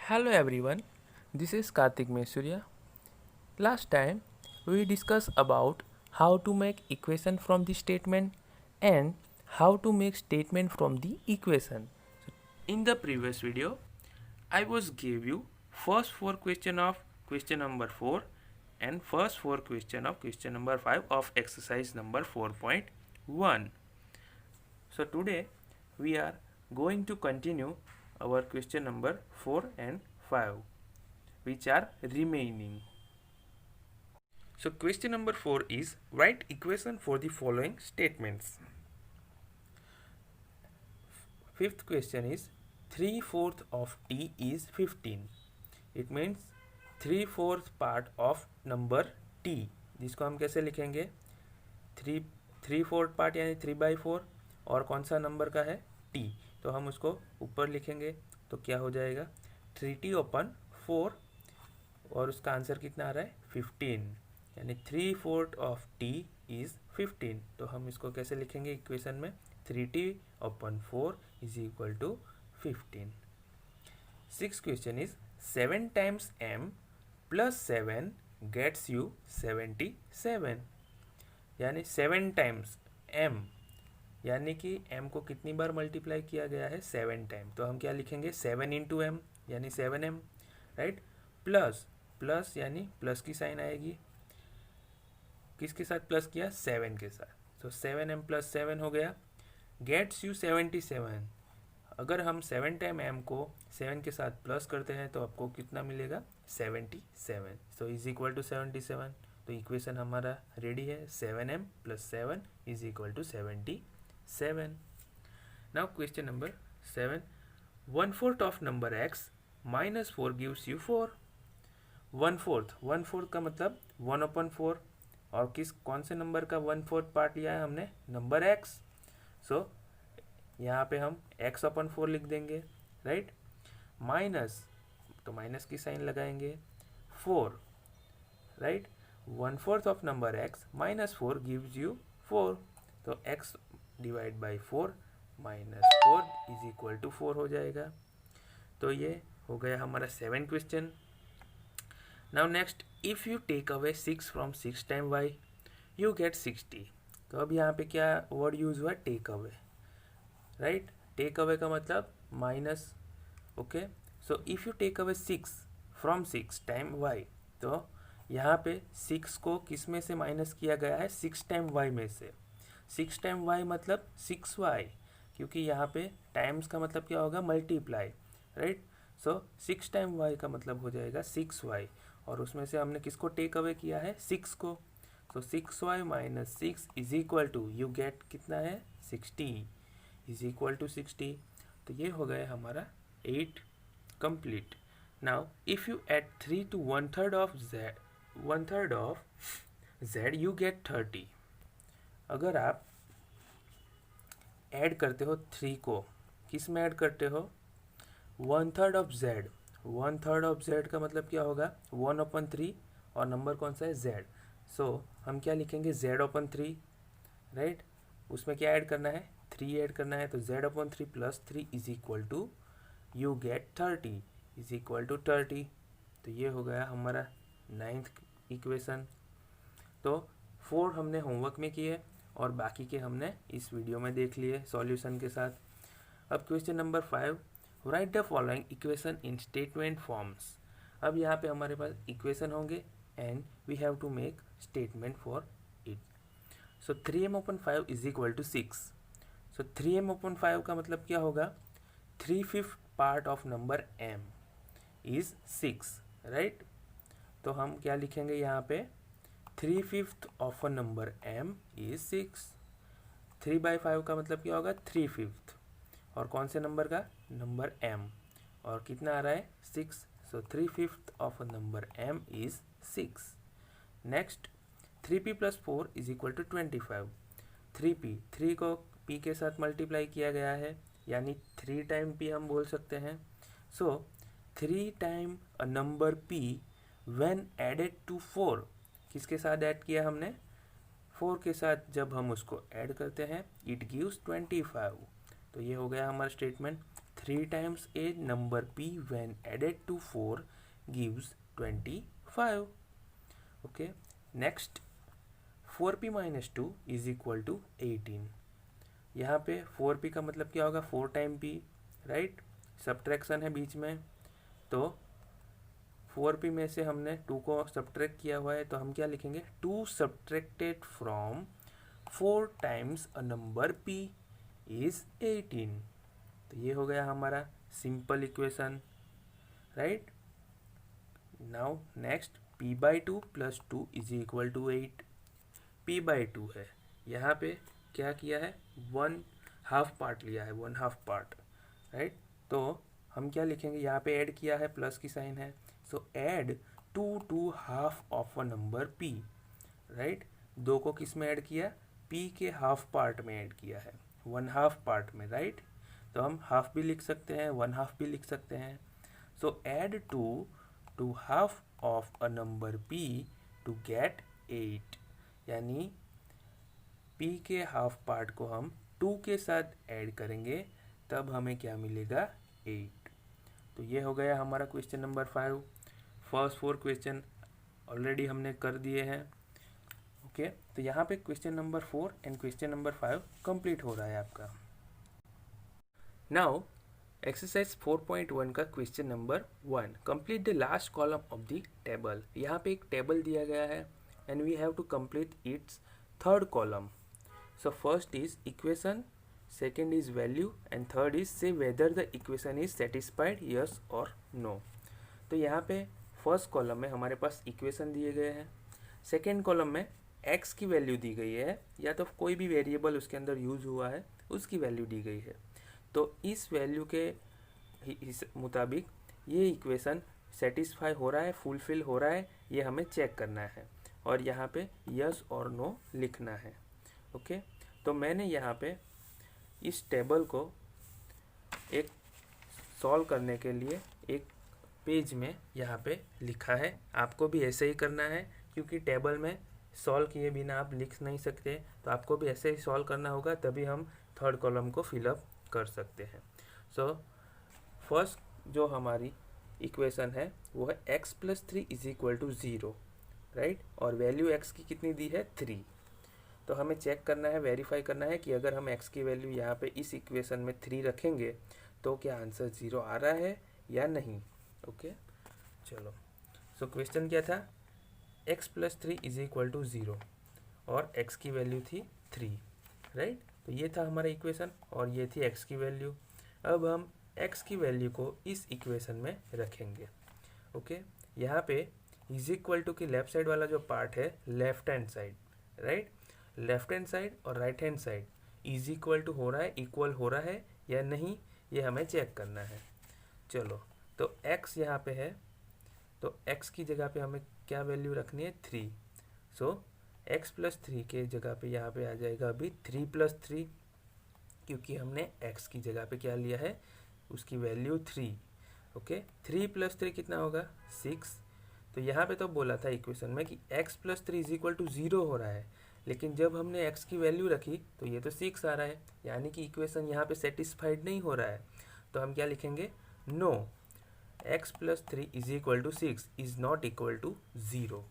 Hello everyone, this is Karthik Mesurya. Last time we discussed about how to make equation from the statement and how to make statement from the equation. In the previous video, I was gave you first four question of question number 4 and first four question of question number 5 of exercise number 4.1. So today we are going to continue our question number 4 and 5 which are remaining. So question number 4 is write equation for the following statements. Fifth question is 3/4 of t is 15. It means 3/4 part of number t, जिसको हम कैसे लिखेंगे 3/4 part यानी 3/4 और कौन सा number का है t, तो हम उसको ऊपर लिखेंगे तो क्या हो जाएगा 3t/4 और उसका आंसर कितना आ रहा है 15 यानी 3/4 ऑफ t इज 15। तो हम इसको कैसे लिखेंगे इक्वेशन में 3t/4 is equal to 15। Six question is 7 times m plus 7 gets you 77 यानी 7 टाइम्स m यानी कि m को कितनी बार मल्टीप्लाई किया गया है 7 टाइम, तो हम क्या लिखेंगे 7 इंटू m यानी 7m, राइट। प्लस प्लस यानी प्लस की साइन आएगी, किसके साथ प्लस किया 7 के साथ, तो 7m प्लस 7 हो गया गेट्स यू 77। अगर हम 7 टाइम m को 7 के साथ प्लस करते हैं तो आपको कितना मिलेगा 77, सो इज इक्वल टू 77। तो इक्वेशन हमारा रेडी है 7m plus 7 is equal to 77। Now question number 7 1/4 of number x minus 4 gives you 4। 1/4 का मतलब 1/4 और कौन से नंबर का 1/4 पार्ट लिया है हमने नंबर x, सो यहाँ पे हम x/4 लिख देंगे, राइट। माइनस तो माइनस की साइन लगाएंगे 4, right. 1/4 of number x minus 4 gives you 4, तो x divide by 4 minus 4 is equal to 4 हो जाएगा। तो ये हो गया हमारा 7 question. Now next if you take away 6 from 6 time y you get 60। तो अब यहाँ पे क्या वर्ड यूज हुआ take away, right. Take away का मतलब minus, okay. So if you take away 6 from 6 time y, तो यहाँ पे 6 को किस में से माइनस किया गया है 6 टाइम y में से। 6 टाइम y मतलब 6y, क्योंकि यहाँ पे टाइम्स का मतलब क्या होगा मल्टीप्लाई, राइट। सो 6 टाइम y का मतलब हो जाएगा 6y और उसमें से हमने किसको टेक अवे किया है 6 को, तो 6y minus 6 is equal to you get कितना है 60 इज इक्वल टू 60। तो ये हो गया हमारा 8 complete. Now if you add 3 to 1/3 of z you get 30। अगर आप ऐड करते हो 3 को, किस में ऐड करते हो 1/3 ऑफ z, 1/3 ऑफ z का मतलब क्या होगा 1/3 और नंबर कौन सा है z, सो हम क्या लिखेंगे z/3, राइट। उसमें क्या ऐड करना है 3 ऐड करना है, तो z/3 plus 3 is equal to you get 30 is equal to 30। तो ये हो गया हमारा 9th इक्वेशन। तो 4 हमने होमवर्क में किए और बाकी के हमने इस वीडियो में देख लिए सॉल्यूशन के साथ। अब question number 5 write the following equation in statement forms. अब यहाँ पे हमारे पास इक्वेशन होंगे and we have to make statement for it. So 3m/5 is equal to 6। So 3m/5 का मतलब क्या होगा 3/5 part of number m is 6, right. तो हम क्या लिखेंगे यहाँ पे 3/5 of a number m is 6। 3/5 का मतलब क्या होगा 3/5 और कौन से नंबर का नंबर m और कितना आ रहा है 6, so 3/5 of a number m is 6। Next 3p plus 4 is equal to 25। 3 को p के साथ मल्टीप्लाई किया गया है यानी 3 टाइम p हम बोल सकते हैं। So 3 time a number p when added to 4, किसके साथ ऐड किया हमने 4 के साथ, जब हम उसको ऐड करते हैं इट गिव्स 25। तो ये हो गया हमारा statement 3 times a number p when added to 4 gives 25. Okay, next 4p minus 2 is equal to 18. यहाँ पे 4p का मतलब क्या होगा, 4 टाइम p, राइट, सब्ट्रैक्शन है बीच में, तो 4p में से हमने 2 को सब्ट्रैक्ट किया हुआ है, तो हम क्या लिखेंगे, 2 subtracted from 4 times a number p is 18. तो ये हो गया हमारा simple equation, right. Now next p by 2 plus 2 is equal to 8. p by 2 है, यहाँ पे क्या किया है, 1/2 पार्ट लिया है, 1/2 पार्ट, राइट. तो हम क्या लिखेंगे, यहाँ पे ऐड किया है, प्लस की साइन है, सो add 2 to half of a number p, right. 2 को किस में ऐड किया, p के हाफ पार्ट में ऐड किया है, 1/2 पार्ट में, राइट. तो हम हाफ भी लिख सकते हैं, 1/2 भी लिख सकते हैं. So add 2 to half of a number p to get 8, यानी p के हाफ पार्ट को हम 2 के साथ ऐड करेंगे, तब हमें क्या मिलेगा, 8. तो ये हो गया हमारा question number 5. First 4 question already हमने कर दिए हैं. ओके, तो यहाँ पे question number 4 and question number 5 complete हो रहा है आपका. नाउ एक्सरसाइज 4.1 का question number 1, complete the last column of the table. यहाँ पे एक टेबल दिया गया है and we have to complete its third column. So first is equation, second is value and third is say whether the equation is satisfied yes or no. तो यहाँ पे first column में हमारे पास इक्वेशन दिए गए हैं, सेकेंड कॉलम में x की वैल्यू दी गई है, या तो कोई भी वेरिएबल उसके अंदर यूज हुआ है उसकी वैल्यू दी गई है. तो इस वैल्यू के मुताबिक ये इक्वेशन सेटिस्फाई हो रहा है, फुलफिल हो रहा है, ये हमें चेक करना है और यहाँ पे यस और नो लिखना है. ओके, तो मैंने यहाँ पे इस टेबल को एक सॉल्व करने के लिए एक पेज में यहाँ पे लिखा है. आपको भी ऐसे ही करना है, क्योंकि टेबल में सॉल्व किए बिना आप लिख नहीं सकते, तो आपको भी ऐसे ही सॉल्व करना होगा, तभी हम थर्ड कॉलम को फिलअप कर सकते हैं. सो फर्स्ट जो हमारी इक्वेशन है वो है x plus 3 is equal to 0, right, और वैल्यू x की कितनी दी है, 3. तो हमें चेक करना है, वेरीफाई करना है कि अगर हम x की वैल्यू यहाँ पे इस इक्वेशन में 3 रखेंगे तो क्या आंसर 0 आ रहा है या नहीं. ओके, चलो. सो क्वेश्चन क्या था, x plus 3 is equal to 0 और x की वैल्यू थी 3, राइट. तो ये था हमारा इक्वेशन और ये थी x की वैल्यू. अब हम x की वैल्यू को इस इक्वेशन में रखेंगे. ओके, यहाँ पे इज इक्वल टू की लेफ्ट साइड वाला जो पार्ट है, left hand side, right, left hand side और right hand side is equal to हो रहा है, इक्वल हो रहा है या नहीं, ये हमें चेक करना है. चलो, तो x यहाँ पे है, तो x की जगह पे हमें क्या वैल्यू रखनी है, 3. सो x प्लस 3 के जगह पे यहाँ पे आ जाएगा अभी 3 प्लस 3, क्योंकि हमने x की जगह पे क्या लिया है, उसकी वैल्यू 3. ओके, 3 प्लस 3 कितना होगा, 6. तो यहाँ पे तो बोला था इक्वेशन में कि x plus 3 is equal to 0 हो रहा है, लेकिन जब हमने x की वैल्यू रखी तो ये तो 6 आ रहा है, यानी कि इक्वेशन यहाँ पे सेटिस्फाइड नहीं हो रहा है. तो हम क्या लिखेंगे, no, x plus 3 is equal to 6 is not equal to 0,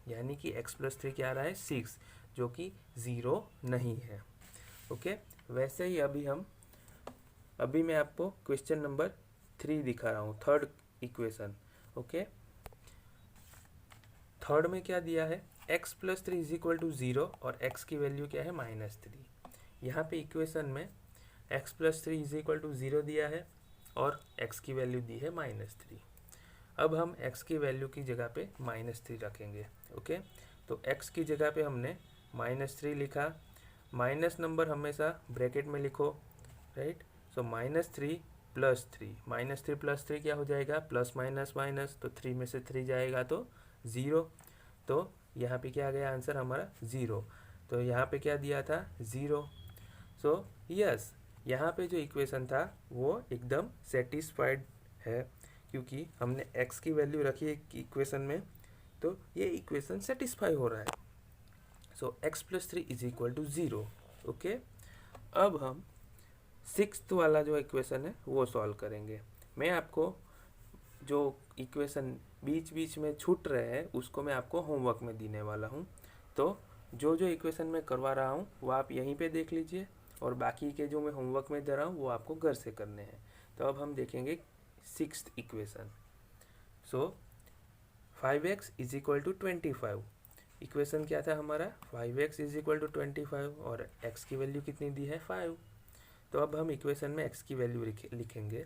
यानी कि x प्लस 3 क्या आ रहा है, 6, जो कि 0 नहीं है. ओके, वैसे ही अभी मैं आपको क्वेश्चन नंबर 3 दिखा रहा हूँ, थर्ड इक्वेशन. ओके, थर्ड में क्या दिया है, x plus 3 is equal to 0 और x की वैल्यू क्या है, -3. यहाँ पे इक्वेशन में x plus 3 is equal to 0 दिया है और x की वैल्यू दी है -3. अब हम x की वैल्यू की जगह पे -3 रखेंगे. ओके, तो x की जगह पे हमने -3 लिखा, माइनस नंबर हमेशा ब्रैकेट में लिखो, राइट. सो -3 प्लस 3, -3 प्लस 3 क्या हो जाएगा, प्लस माइनस माइनस, तो 3 में से 3 जाएगा तो 0. तो यहाँ पे क्या आ गया आंसर हमारा, 0. तो यहाँ पे क्या दिया था, 0. सो यस, यहाँ पे जो इक्वेशन था वो एकदम सेटिस्फाइड है, क्योंकि हमने x की वैल्यू रखी है इक्वेशन में, तो ये इक्वेशन सेटिस्फाई हो रहा है. So x plus 3 is equal to 0. Okay, अब हम सिक्स्थ वाला जो इक्वेशन है वो सॉल्व करेंगे। मैं आपको जो इक्वेशन बीच बीच में छूट रहे हैं उसको मैं आपको होमवर्क में देने वाला हूँ। तो जो जो इक्वेशन मैं करवा रहा हूँ वो आप यहीं पे देख लीजिए, और बाकी के जो मैं होमवर्क में दे रहा हूँ वो आपको घर से करने हैं। तो अब हम देखेंगे sixth equation. So 5x is equal to 25। Equation क्या था हमारा, 5x इज इक्वल टू 25 और x की वैल्यू कितनी दी है 5। तो अब हम इक्वेशन में x की वैल्यू लिखेंगे।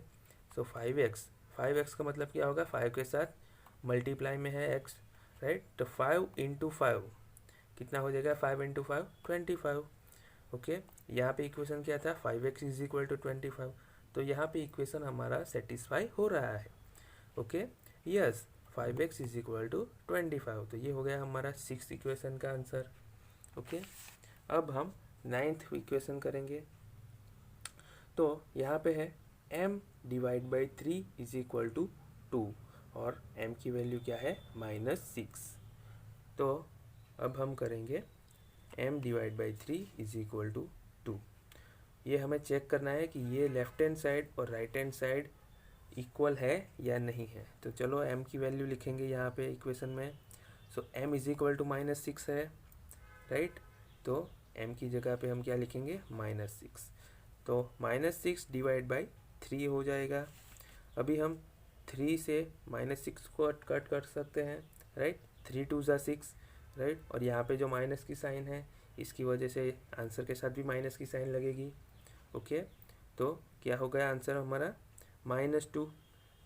सो 5x का मतलब क्या होगा, 5 के साथ मल्टीप्लाई में है x, राइट। तो 5 इंटू 5 कितना हो जाएगा, 5 इंटू 5 25। ओके, यहाँ पे इक्वेशन क्या था, 5x इज इक्वल टू 25। तो यहाँ पे इक्वेशन हमारा सेटिस्फाई हो रहा है। Okay, yes, 5x is equal to 25। तो ये हो गया हमारा सिक्स इक्वेशन का आंसर। ओके, अब हम नाइन्थ इक्वेशन करेंगे। तो यहाँ पे है m divide by 3 is equal to 2 और m की वैल्यू क्या है -6। तो अब हम करेंगे m divide by 3 is equal to 2। ये हमें चेक करना है कि ये लेफ्ट हैंड साइड और राइट हैंड साइड इक्वल है या नहीं है। तो चलो m की वैल्यू लिखेंगे यहाँ पे इक्वेशन में। सो m इज इक्वल टू -6 है, राइट। तो m की जगह पे हम क्या लिखेंगे -6। तो -6 डिवाइड बाई 3 हो जाएगा। अभी हम 3 से -6 को कट कर सकते हैं, राइट। 3 2 ज़ा 6, राइट। और यहाँ पे जो माइनस की साइन है इसकी वजह से आंसर के साथ भी माइनस की साइन लगेगी। ओके, तो क्या हो गया आंसर हमारा -2।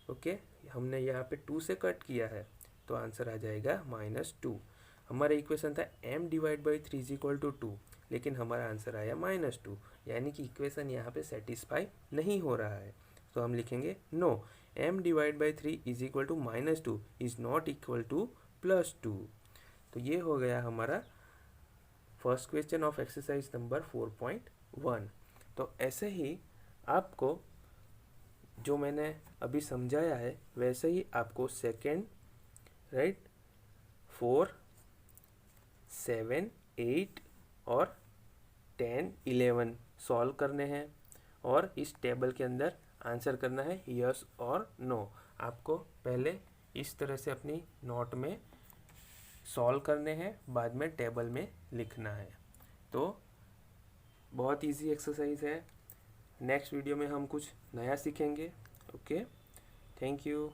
ओके, हमने यहाँ पे 2 से कट किया है तो आंसर आ जाएगा -2। हमारा इक्वेशन था m divide by 3 is equal to 2, लेकिन हमारा आंसर आया -2, यानी कि इक्वेशन यहाँ पे सेटिस्फाई नहीं हो रहा है। तो हम लिखेंगे no, m divide by 3 is equal to -2 is not equal to +2। तो ये हो गया हमारा first question of exercise number 4.1। तो ऐसे ही आपको जो मैंने अभी समझाया है वैसे ही आपको सेकेंड, राइट, 4, 7, 8 और 10, 11 सॉल्व करने हैं और इस टेबल के अंदर आंसर करना है यस और नो। आपको पहले इस तरह से अपनी नोट में सॉल्व करने हैं, बाद में टेबल में लिखना है। तो बहुत इजी एक्सरसाइज है। नेक्स्ट वीडियो में हम कुछ नया सीखेंगे। Okay, thank you.